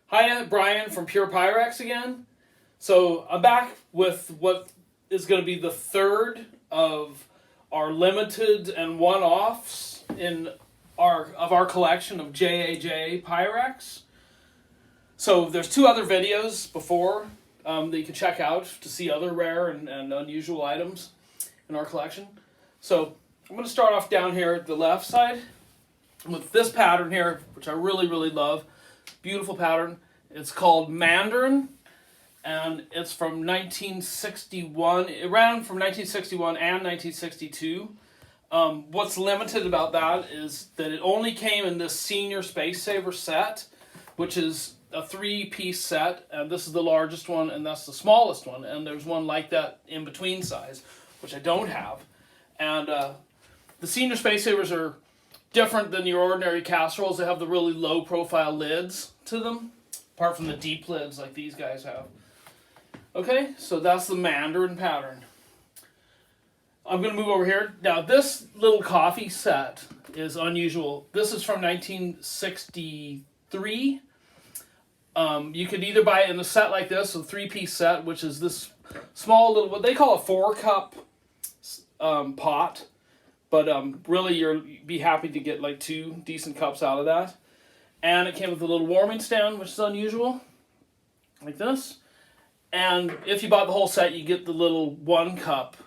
Hi, Brian from Pure Pyrex again. So I'm back with what is going to be the third of our limited and one-offs in our collection of JAJ Pyrex. So there's two other videos before that you can check out to see other rare and unusual items in our collection. So I'm going to start off down here at the left side with this pattern here, which I really love. Beautiful pattern. It's called Mandarin, and it's from 1961. It ran from 1961 and 1962. What's limited about that is that it only came in this Senior Space Saver set, which is a 3-piece set, and this is the largest one, and that's the smallest one, and there's one like that in between size, which I don't have. And the Senior Space Savers are different than your ordinary casseroles. They have the really low profile lids to them, apart from the deep lids like these guys have. Okay, so that's the Mandarin pattern. I'm going to move over here. Now this little coffee set is unusual. This is from 1963. You could either buy it in a set like this, a 3-piece set, which is this small little, what they call a 4-cup pot. But really, you'd be happy to get like 2 decent cups out of that. And it came with a little warming stand, which is unusual, like this. And if you bought the whole set, you get the little 1-cup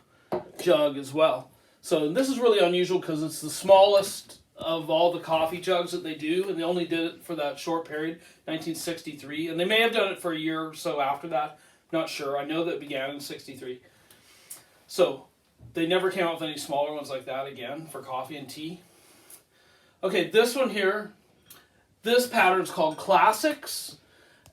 jug as well. So this is really unusual because it's the smallest of all the coffee jugs that they do, and they only did it for that short period, 1963. And they may have done it for a year or so after that. Not sure. I know that it began in 63. So they never came out with any smaller ones like that again for coffee and tea. Okay, this one here, this pattern is called Classics.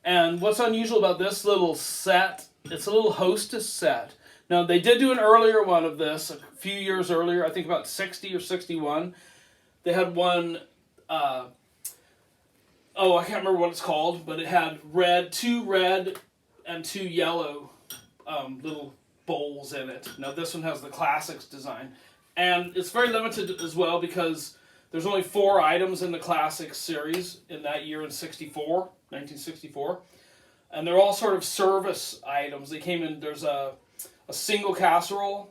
And what's unusual about this little set, it's a little hostess set. Now, they did do an earlier one of this a few years earlier, I think about 60 or 61. They had one, I can't remember what it's called, but it had two red and 2 yellow little bowls in it. Now this one has the Classics design, and it's very limited as well because there's only 4 items in the Classics series in that year in 1964, and they're all sort of service items. They came in, there's a single casserole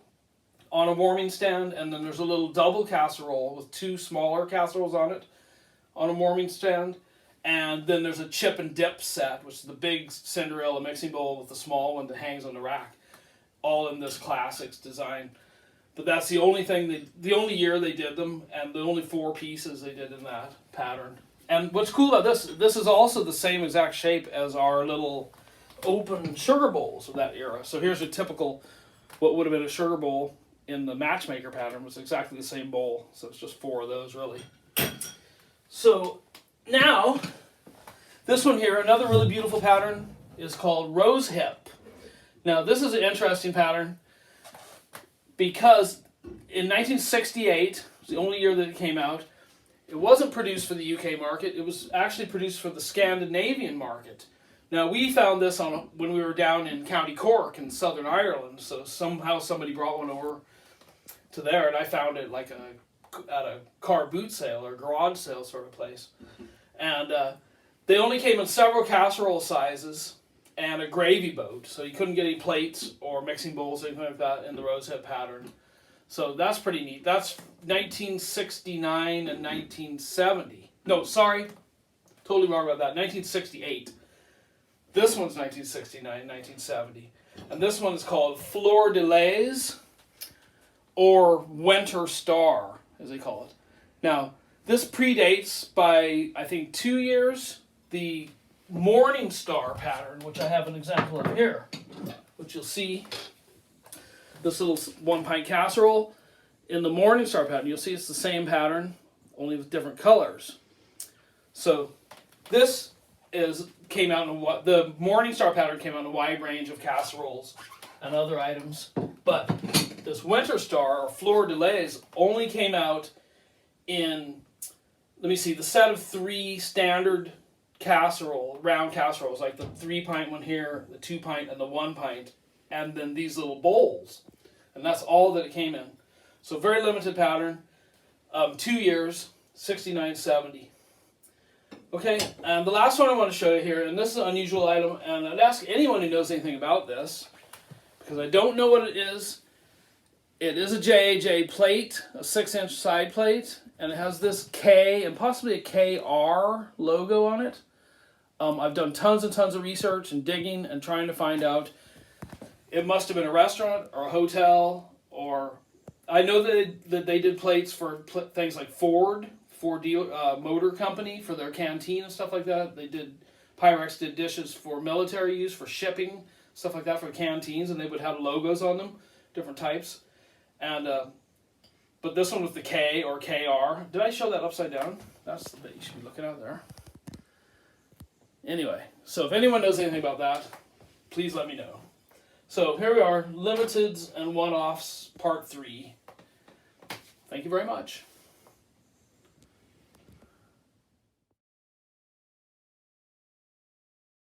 on a warming stand, and then there's a little double casserole with 2 smaller casseroles on it on a warming stand, and then there's a chip and dip set, which is the big Cinderella mixing bowl with the small one that hangs on the rack, all in this Classics design. But that's the only thing, the only year they did them, and the only 4 pieces they did in that pattern. And what's cool about this is also the same exact shape as our little open sugar bowls of that era. So here's a typical, what would have been a sugar bowl in the matchmaker pattern, was exactly the same bowl. So it's just 4 of those really. So now, this one here, another really beautiful pattern, is called Rose Hip. Now, this is an interesting pattern because in 1968, was the only year that it came out, it wasn't produced for the UK market. It was actually produced for the Scandinavian market. Now, we found this when we were down in County Cork in Southern Ireland, so somehow somebody brought one over to there, and I found it like at a car boot sale or garage sale sort of place. And they only came in several casserole sizes and a gravy boat, so you couldn't get any plates or mixing bowls or anything like that in the rosehip pattern. So that's pretty neat. That's 1969 and 1970. No, sorry, totally wrong about that. 1968. This one's 1969 and 1970. And this one is called Fleur de Lis, or Winter Star, as they call it. Now, this predates by, I think, 2 years, the Morning Star pattern, which I have an example of here, which you'll see. This little 1-pint casserole in the Morning Star pattern. You'll see it's the same pattern, only with different colors. So this came out in the Morning Star pattern came out in a wide range of casseroles and other items, but this Winter Star or Fleur de Lis only came out in, let me see, the set of 3 standard round casseroles, like the 3-pint one here, the 2-pint, and the 1-pint, and then these little bowls. And that's all that it came in. So very limited pattern. 2 years, 69, 70. Okay, and the last one I want to show you here, and this is an unusual item, and I'd ask anyone who knows anything about this, because I don't know what it is. It is a JAJ plate, a 6-inch side plate, and it has this K and possibly a KR logo on it. I've done tons and tons of research and digging and trying to find out. It must have been a restaurant or a hotel, or I know that they did plates for things like Ford Motor Company for their canteen and stuff like that. Pyrex did dishes for military use, for shipping, stuff like that for canteens, and they would have logos on them, different types. And but this one with the K or KR. Did I show that upside down? That's the bit you should be looking at there. Anyway, so if anyone knows anything about that, please let me know. So here we are, limiteds and one-offs, part 3. Thank you very much.